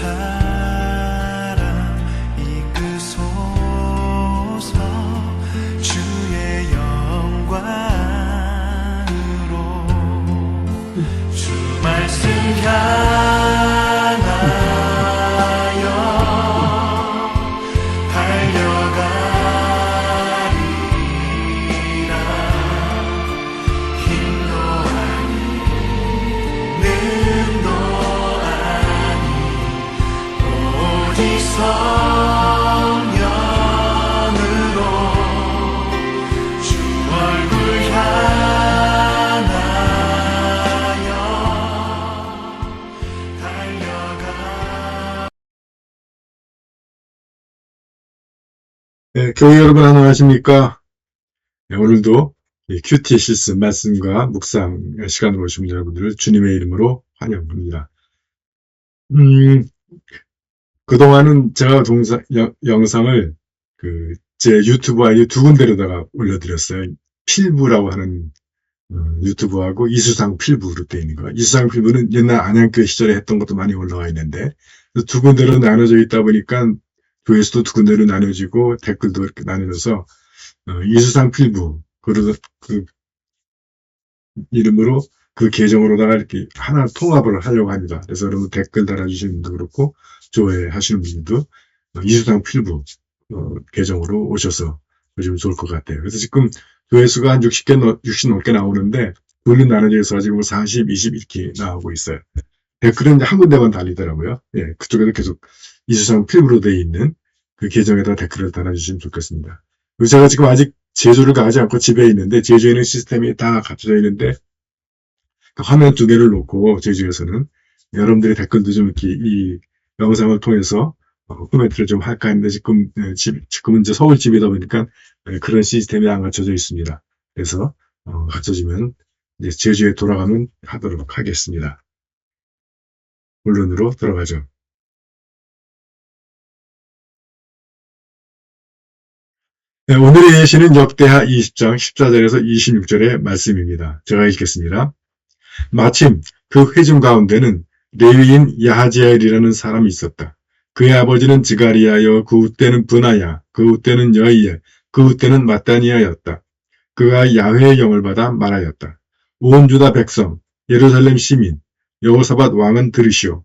사랑 이끄소서 주의 영광으로 주 말씀 향하여 달려가리라. 힘도 아니 능도 아니 오직 성령으로 주 얼굴 향하여 달려가. 네, 교회 여러분 안녕하십니까? 네, 오늘도 큐티시스 말씀과 묵상 시간으로 오신 여러분들을 주님의 이름으로 환영합니다. 그동안은 제가 영상을 제 유튜브 아이디 두 군데로다가 올려드렸어요. 필부라고 하는 유튜브하고 이수상 필부로 되어 있는 거. 이수상 필부는 옛날 안양교회 시절에 했던 것도 많이 올라와 있는데 두 군데로 나눠져 있다 보니까 조회수도 두 군데로 나눠지고 댓글도 이렇게 나눠져서 이수상 필부 그 이름으로 그 계정으로다가 이렇게 하나 통합을 하려고 합니다. 그래서 여러분 댓글 달아주시는 분도 그렇고 조회하시는 분들도 이수상 필부 계정으로 오셔서 보시면 좋을 것 같아요. 그래서 지금 조회수가 한 60 넘게 나오는데 둘로 나눠져 있어 가지고 40, 20 이렇게 나오고 있어요. 댓글은 이제 한 군데만 달리더라고요. 예, 그쪽에도 계속 이수상 필부로 되어 있는 그 계정에다 댓글을 달아주시면 좋겠습니다. 제가 지금 아직 제주를 가지 않고 집에 있는데 제주에 있는 시스템이 다 갖춰져 있는데 화면 두 개를 놓고 제주에서는 여러분들의 댓글도 좀 이렇게 이 영상을 통해서 코멘트를 좀 할까 했는데 지금은 이제 서울집이다 보니까 그런 시스템이 안 갖춰져 있습니다. 그래서 갖춰지면 이제 제주에 돌아가면 하도록 하겠습니다. 본론으로 들어가죠. 네, 오늘의 예시는 역대하 20장 14절에서 26절의 말씀입니다. 제가 읽겠습니다. 마침 그 회중 가운데는 레위인 야하지엘이라는 사람이 있었다. 그의 아버지는 지가리야여, 그 윗대는 브나야, 그 윗대는 여이엘, 그 윗대는 마따니아였다. 그가 야훼의 영을 받아 말하였다. 온 유다 백성, 예루살렘 시민, 여호사밧 왕은 들으시오.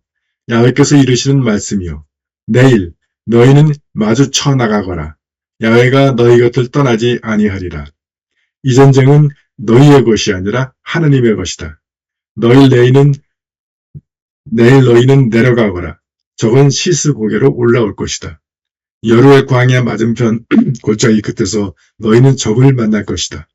야훼께서 이르시는 말씀이요. 내일 너희는 마주쳐 나가거라. 야훼가 너희 곁을 떠나지 아니하리라. 이 전쟁은 너희의 것이 아니라 하느님의 것이다. 내일 너희는 내려가거라. 적은 시스 고개로 올라올 것이다. 여루의 광야 맞은편 골짜기 끝에서 너희는 적을 만날 것이다.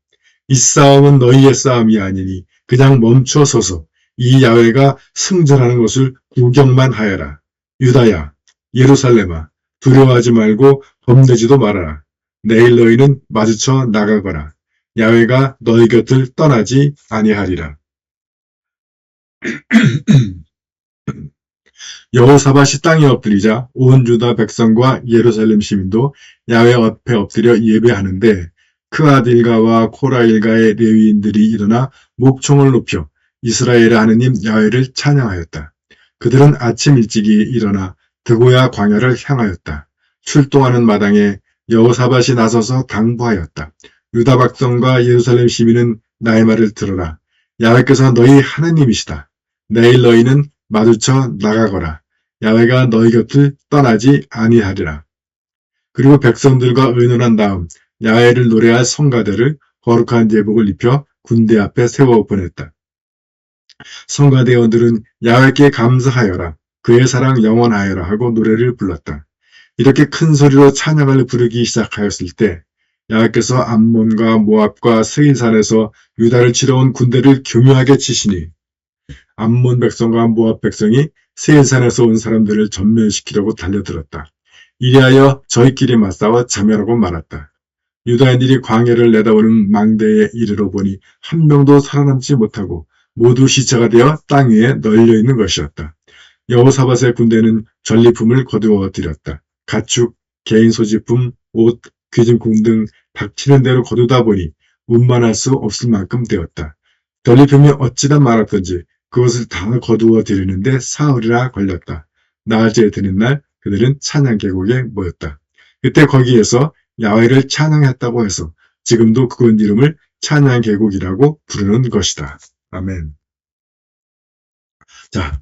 이 싸움은 너희의 싸움이 아니니 그냥 멈춰 서서 이 야훼가 승전하는 것을 구경만 하여라. 유다야, 예루살렘아, 두려워하지 말고 겁내지도 말아라. 내일 너희는 마주쳐 나가거라. 야훼가 너희 곁을 떠나지 아니하리라. 여호사밧이 땅에 엎드리자 온 유다 백성과 예루살렘 시민도 야훼 앞에 엎드려 예배하는데 크앗 일가와 코라 일가의 레위인들이 일어나 목청을 높여 이스라엘의 하느님 야훼를 찬양하였다. 그들은 아침 일찍이 일어나 드고야 광야를 향하였다. 출동하는 마당에 여호사밧이 나서서 당부하였다. 유다 백성과 예루살렘 시민은 나의 말을 들어라. 야훼께서 너희 하느님이시다. 내일 너희는 마주쳐 나가거라. 야훼가 너희 곁을 떠나지 아니하리라. 그리고 백성들과 의논한 다음 야훼를 노래할 성가대를 거룩한 예복을 입혀 군대 앞에 세워 보냈다. 성가대원들은 야훼께 감사하여라. 그의 사랑 영원하여라 하고 노래를 불렀다. 이렇게 큰 소리로 찬양을 부르기 시작하였을 때 야훼께서 암몬과 모압과 스인산에서 유다를 치러 온 군대를 교묘하게 치시니 암몬 백성과 모압 백성이 스인산에서 온 사람들을 전멸시키려고 달려들었다. 이리하여 저희끼리 맞싸워 자멸하고 말았다. 유다인들이 광야를 내다오는 망대에 이르러 보니 한 명도 살아남지 못하고 모두 시체가 되어 땅 위에 널려 있는 것이었다. 여호사밧의 군대는 전리품을 거두어 들였다. 가축, 개인 소지품, 옷, 귀중품 등 닥치는 대로 거두다 보니 운반할 수 없을 만큼 되었다. 전리품이 어찌다 많았던지 그것을 다 거두어 들이는데 사흘이나 걸렸다. 나흘째 되는 날 그들은 찬양 계곡에 모였다. 그때 거기에서 야훼를 찬양했다고 해서 지금도 그곳 이름을 찬양 계곡이라고 부르는 것이다. 아멘. 자,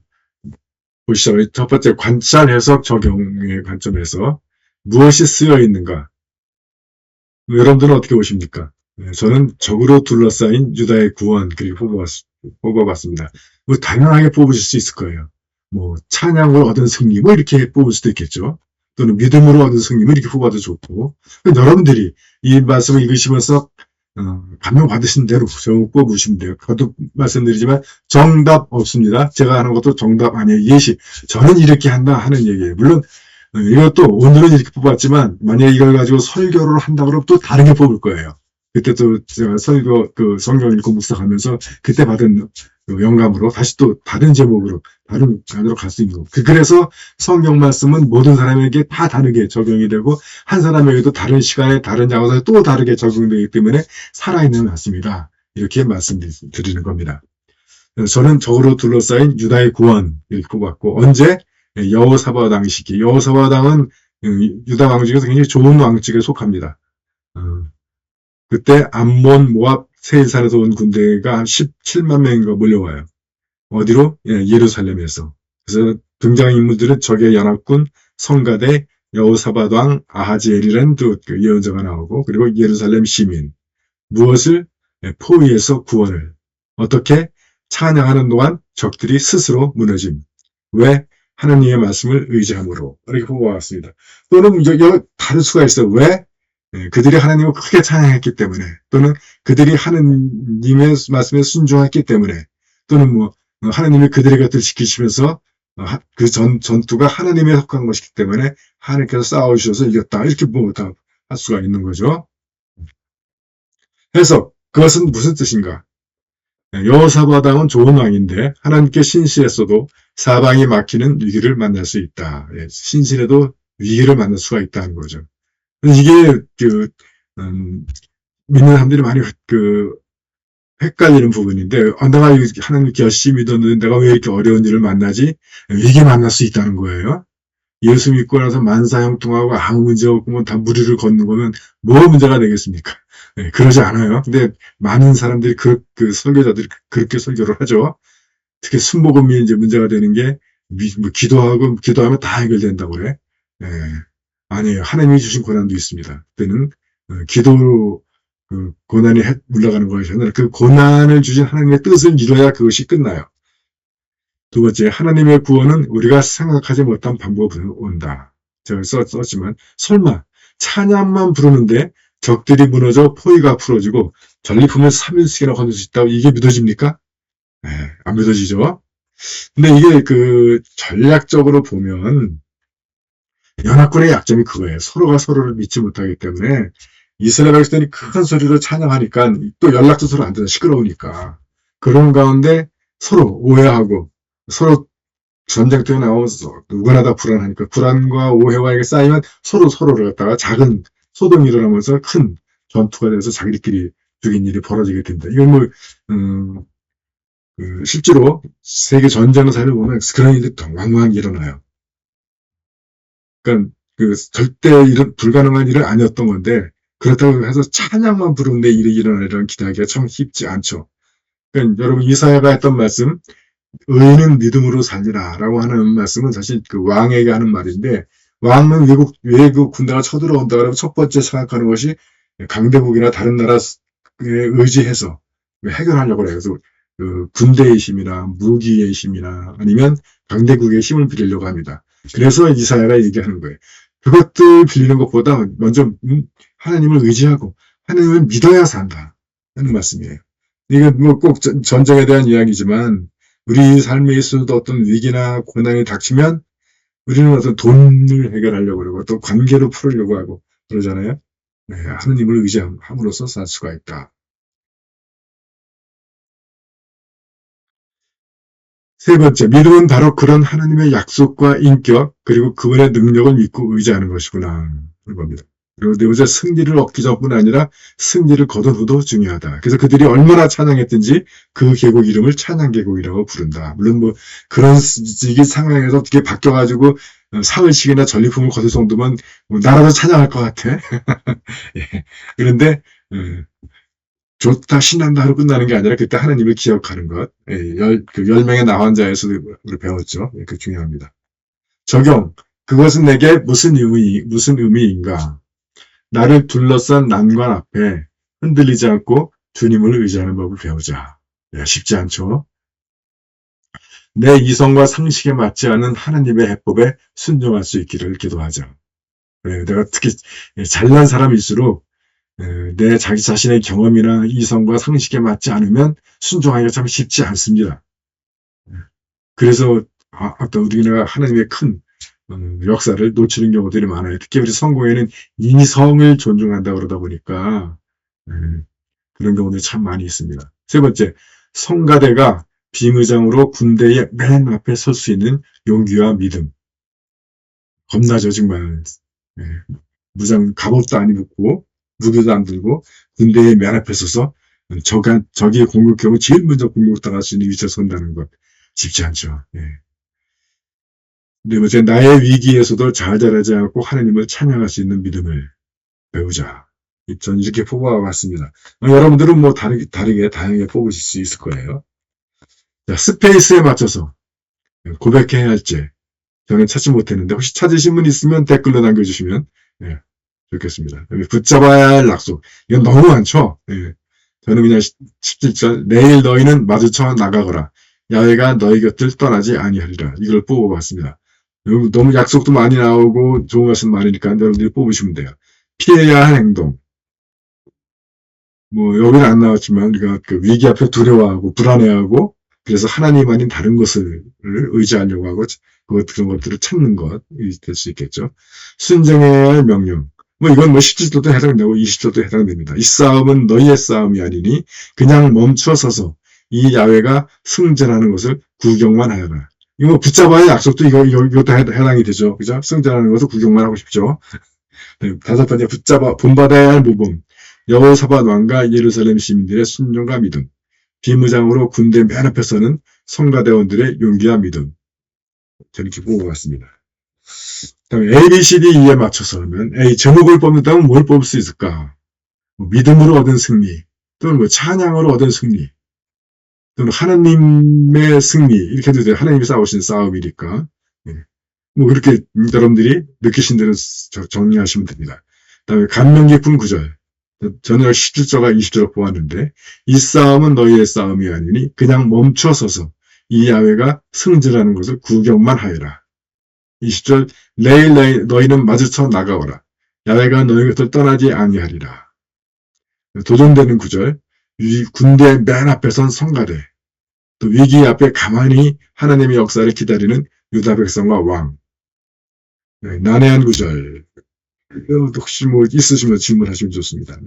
보시죠. 첫 번째 관찰 해석 적용의 관점에서 무엇이 쓰여 있는가? 여러분들은 어떻게 보십니까? 저는 적으로 둘러싸인 유다의 구원 그리고 뽑아봤습니다. 뭐 당연하게 뽑으실 수 있을 거예요. 뭐 찬양으로 얻은 승리 뭐 이렇게 뽑을 수도 있겠죠. 또는 믿음으로 얻은 승리 뭐 이렇게 뽑아도 좋고. 여러분들이 이 말씀을 읽으시면서 감명 받으신 대로 뽑으시면 돼요. 거듭 말씀드리지만 정답 없습니다. 제가 하는 것도 정답 아니에요. 예시. 저는 이렇게 한다 하는 얘기예요. 물론 이것도 오늘은 이렇게 뽑았지만 만약에 이걸 가지고 설교를 한다 그러면 또 다르게 뽑을 거예요. 그때 또 제가 설교 성경 읽고 묵상하면서 그때 받은 영감으로 다시 또 다른 제목으로 다른 안으로 갈 수 있는 거. 그래서 성경 말씀은 모든 사람에게 다 다르게 적용이 되고 한 사람에게도 다른 시간에 다른 장소에 또 다르게 적용되기 때문에 살아있는 말씀이다. 이렇게 말씀드리는 겁니다. 저는 적으로 둘러싸인 유다의 구원 이렇게 뽑았고 언제? 여호사밧 시기. 여호사밧은 유다 왕 중에서 굉장히 좋은 왕직에 속합니다. 그때 암몬, 모압, 세일산에서 온 군대가 17만 명인가 몰려와요. 어디로? 예루살렘에서. 그래서 등장인물들은 적의 연합군, 성가대, 여호사밧 왕, 아하지엘이라는 또 예언자가 나오고 그리고 예루살렘 시민. 무엇을? 포위에서 구원을. 어떻게? 찬양하는 동안 적들이 스스로 무너짐. 왜? 하나님의 말씀을 의지함으로. 이렇게 뽑아왔습니다. 또는 다를 수가 있어요. 왜? 그들이 하나님을 크게 찬양했기 때문에 또는 그들이 하나님의 말씀에 순종했기 때문에 또는 뭐 하나님이 그들의 곁을 지키시면서 그 전투가 하나님에 속한 것이기 때문에 하나님께서 싸워주셔서 이겼다. 이렇게 뭐 다 할 수가 있는 거죠. 그래서 그것은 무슨 뜻인가? 여호사밧 왕은 좋은 왕인데 하나님께 신실했어도 사방이 막히는 위기를 만날 수 있다. 신실해도 위기를 만날 수가 있다는 거죠. 이게 믿는 사람들이 많이 헷갈리는 부분인데 내가 하나님께 열심히 믿었는데 내가 왜 이렇게 어려운 일을 만나지? 위기 만날 수 있다는 거예요. 예수 믿고 나서 만사형통하고 아무 문제 없고 다 무리를 걷는 거면 뭐가 문제가 되겠습니까? 그러지 않아요. 근데 많은 사람들이 설교자들이 그렇게 설교를 하죠. 특히 순복음이 이제 문제가 되는 게 기도하면 다 해결된다고 그래. 아니에요. 하나님이 주신 고난도 있습니다. 그때는 기도로 고난이 올라가는 것이 아니라 그 고난을 주신 하나님의 뜻을 이뤄야 그것이 끝나요. 두 번째, 하나님의 구원은 우리가 생각하지 못한 방법으로 온다. 제가 썼지만 설마 찬양만 부르는데 적들이 무너져 포위가 풀어지고 전리품을 3일씩이나 건질 수 있다고 이게 믿어집니까? 안 믿어지죠. 근데 이게 전략적으로 보면 연합군의 약점이 그거예요. 서로가 서로를 믿지 못하기 때문에 이스라엘 백성들이 큰 소리로 찬양하니까 또 연락도 서로 안 되나 시끄러우니까 그런 가운데 서로 오해하고 서로 전쟁터에 나와서 누구나 다 불안하니까 불안과 오해와 이게 쌓이면 서로를 갖다가 작은 소동이 일어나면서 큰 전투가 돼서 자기들끼리 죽인 일이 벌어지게 된다. 이건 실제로 세계 전쟁을 살펴보면 그런 일이 왕왕 일어나요. 그러니까 절대 불가능한 일은 아니었던 건데 그렇다고 해서 찬양만 부르는데 일이 일어나리라는 기대하기가 참 쉽지 않죠. 그러니까 여러분 이사야가 했던 말씀 의인은 믿음으로 살리라 라고 하는 말씀은 사실 왕에게 하는 말인데 왕은 외국 군대가 쳐들어온다 그러면 첫 번째 생각하는 것이 강대국이나 다른 나라에 의지해서 해결하려고 해요. 그래서 군대의 힘이나 무기의 힘이나 아니면 강대국의 힘을 빌리려고 합니다. 그래서 이사야가 얘기하는 거예요. 그것들 빌리는 것보다 먼저 하나님을 의지하고 하나님을 믿어야 산다 하는 말씀이에요. 이게 뭐 꼭 전쟁에 대한 이야기지만 우리 삶에 있어도 어떤 위기나 고난이 닥치면 우리는 어떤 돈을 해결하려고 그러고 또 관계로 풀으려고 하고 그러잖아요. 하나님을 의지함으로써 살 수가 있다. 세 번째, 믿음은 바로 그런 하나님의 약속과 인격 그리고 그분의 능력을 믿고 의지하는 것이구나 하는 겁니다. 그리고 네 번째, 승리를 얻기 전뿐 아니라 승리를 거둔 후도 중요하다. 그래서 그들이 얼마나 찬양했든지 그 계곡 이름을 찬양계곡이라고 부른다. 물론 뭐 그런 시기 상황에서 어떻게 바뀌어가지고 사흘씩이나 전리품을 거둘 정도면 뭐 나라도 찬양할 것 같아. 예. 그런데 좋다, 신난다 하고 끝나는 게 아니라 그때 하나님을 기억하는 것. 예, 그 10명의 나환자에서 우리 배웠죠. 예, 그 중요합니다. 적용. 그것은 내게 무슨 의미인가? 나를 둘러싼 난관 앞에 흔들리지 않고 주님을 의지하는 법을 배우자. 예, 쉽지 않죠? 내 이성과 상식에 맞지 않은 하나님의 해법에 순종할 수 있기를 기도하자. 예, 내가 특히 잘난 사람일수록 내 자기 자신의 경험이나 이성과 상식에 맞지 않으면 순종하기가 참 쉽지 않습니다. 그래서 아까 우리가 하나님의 큰 역사를 놓치는 경우들이 많아요. 특히 우리 성공에는 이성을 존중한다 그러다 보니까 그런 경우들이 참 많이 있습니다. 세 번째, 성가대가 비무장으로 군대의 맨 앞에 설 수 있는 용기와 믿음. 겁나죠, 정말. 무장 갑옷도 안 입고 무기도 안 들고 군대의 맨 앞에 서서 적이 공격 경우 제일 먼저 공격당할 수 있는 위치에 선다는 것 쉽지 않죠. 네 번째, 나의 위기에서도 좌절하지 않고 하나님을 찬양할 수 있는 믿음을 배우자. 전 이렇게 뽑아봤습니다. 여러분들은 뭐 다르게 다양하게 뽑으실 수 있을 거예요. 자, 스페이스에 맞춰서 고백해야 할지 저는 찾지 못했는데 혹시 찾으신 분 있으면 댓글로 남겨주시면 좋겠습니다. 붙잡아야 할 약속. 이건 너무 많죠? 저는 그냥 17절, 내일 너희는 마주쳐 나가거라. 야훼가 너희 곁을 떠나지 아니하리라. 이걸 뽑아봤습니다. 너무 약속도 많이 나오고 좋은 말씀 많으니까 여러분들이 뽑으시면 돼요. 피해야 할 행동. 뭐 여기는 안 나왔지만 우리가 그 위기 앞에 두려워하고 불안해하고 그래서 하나님 아닌 다른 것을 의지하려고 하고 그런 것들을 찾는 것이 될 수 있겠죠. 순종해야 할 명령. 뭐 이건 뭐 17절도 해당되고 20절도 해당됩니다. 이 싸움은 너희의 싸움이 아니니 그냥 멈춰 서서 이 야훼가 승전하는 것을 구경만 하여라. 이거 뭐 붙잡아야 약속도 이것도 해당이 되죠. 그죠? 승전하는 것을 구경만 하고 싶죠. 다섯 번째, 본받아야 할 모범. 여호사밧 왕과 예루살렘 시민들의 순종과 믿음. 비무장으로 군대 맨 앞에 서는 성가대원들의 용기와 믿음. 저는 이렇게 뽑아봤습니다. 다음에 A, B, C, D, E에 맞춰서 하면 A, 제목을 뽑는다면 뭘 뽑을 수 있을까? 뭐 믿음으로 얻은 승리, 또는 뭐 찬양으로 얻은 승리, 또는 하나님의 승리, 이렇게 해도 돼요. 하나님이 싸우신 싸움이니까. 뭐 그렇게 여러분들이 느끼신 대로 정리하시면 됩니다. 다음에 감명 깊은 구절. 저는 17절과 20절을 보았는데 이 싸움은 너희의 싸움이 아니니 그냥 멈춰서서 이 야훼가 승전하는 것을 구경만 하여라. 20절, 내일 너희는 마주쳐 나가거라. 야훼가 너희 곁을 떠나지 아니하리라. 도전되는 구절, 군대 맨 앞에 선 성가대, 또 위기 앞에 가만히 하나님의 역사를 기다리는 유다 백성과 왕. 난해한 구절, 혹시 뭐 있으시면 질문하시면 좋습니다.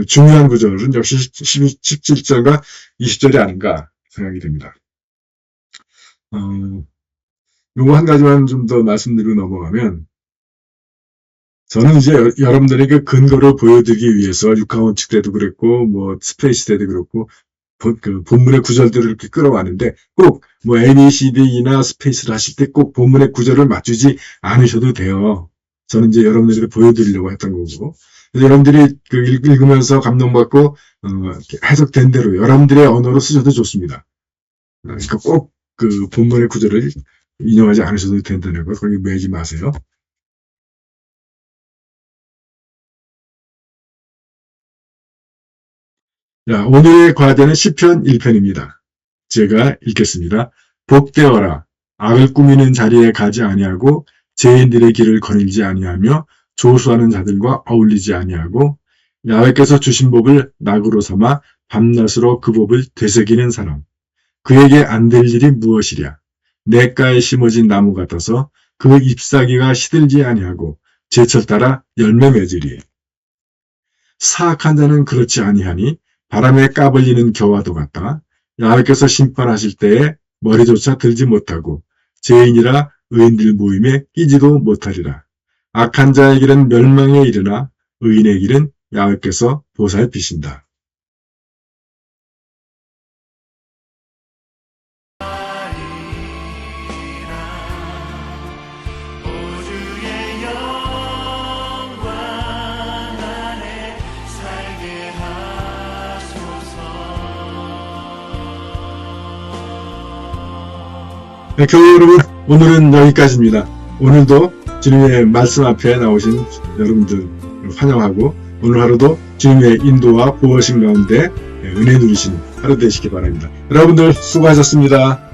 중요한 구절은 역시 17절과 20절이 아닌가 생각이 됩니다. 요거 한 가지만 좀 더 말씀드리고 넘어가면, 저는 이제 여러분들에게 근거를 보여드리기 위해서 육하원칙 때도 그랬고, 뭐 스페이스 때도 그렇고, 그 본문의 구절들을 이렇게 끌어왔는데, 꼭 뭐 A, B, C, D나 스페이스를 하실 때 꼭 본문의 구절을 맞추지 않으셔도 돼요. 저는 이제 여러분들에게 보여드리려고 했던 거고, 그래서 여러분들이 그 읽으면서 감동받고 해석된 대로 여러분들의 언어로 쓰셔도 좋습니다. 그러니까 꼭 그 본문의 구절을 인용하지 않으셔도 된다는 거 거기 매지 마세요. 자, 오늘의 과제는 시편 1편입니다. 제가 읽겠습니다. 복되어라. 악을 꾸미는 자리에 가지 아니하고 죄인들의 길을 거닐지 아니하며 조수하는 자들과 어울리지 아니하고 야훼께서 주신 법을 낙으로 삼아 밤낮으로 그 법을 되새기는 사람. 그에게 안 될 일이 무엇이랴. 냇가에 심어진 나무 같아서 그 잎사귀가 시들지 아니하고 제철 따라 열매 맺으리. 사악한 자는 그렇지 아니하니 바람에 까불리는 겨와도 같다. 야훼께서 심판하실 때에 머리조차 들지 못하고 죄인이라 의인들 모임에 끼지도 못하리라. 악한 자의 길은 멸망에 이르나 의인의 길은 야훼께서 보살피신다. 우주의 영광 안에 살게 하소서. 네, 교회 여러분, 오늘은 여기까지입니다. 오늘도 주님의 말씀 앞에 나오신 여러분들 환영하고 오늘 하루도 주님의 인도와 보호심 가운데 은혜 누리신 하루 되시기 바랍니다. 여러분들 수고하셨습니다.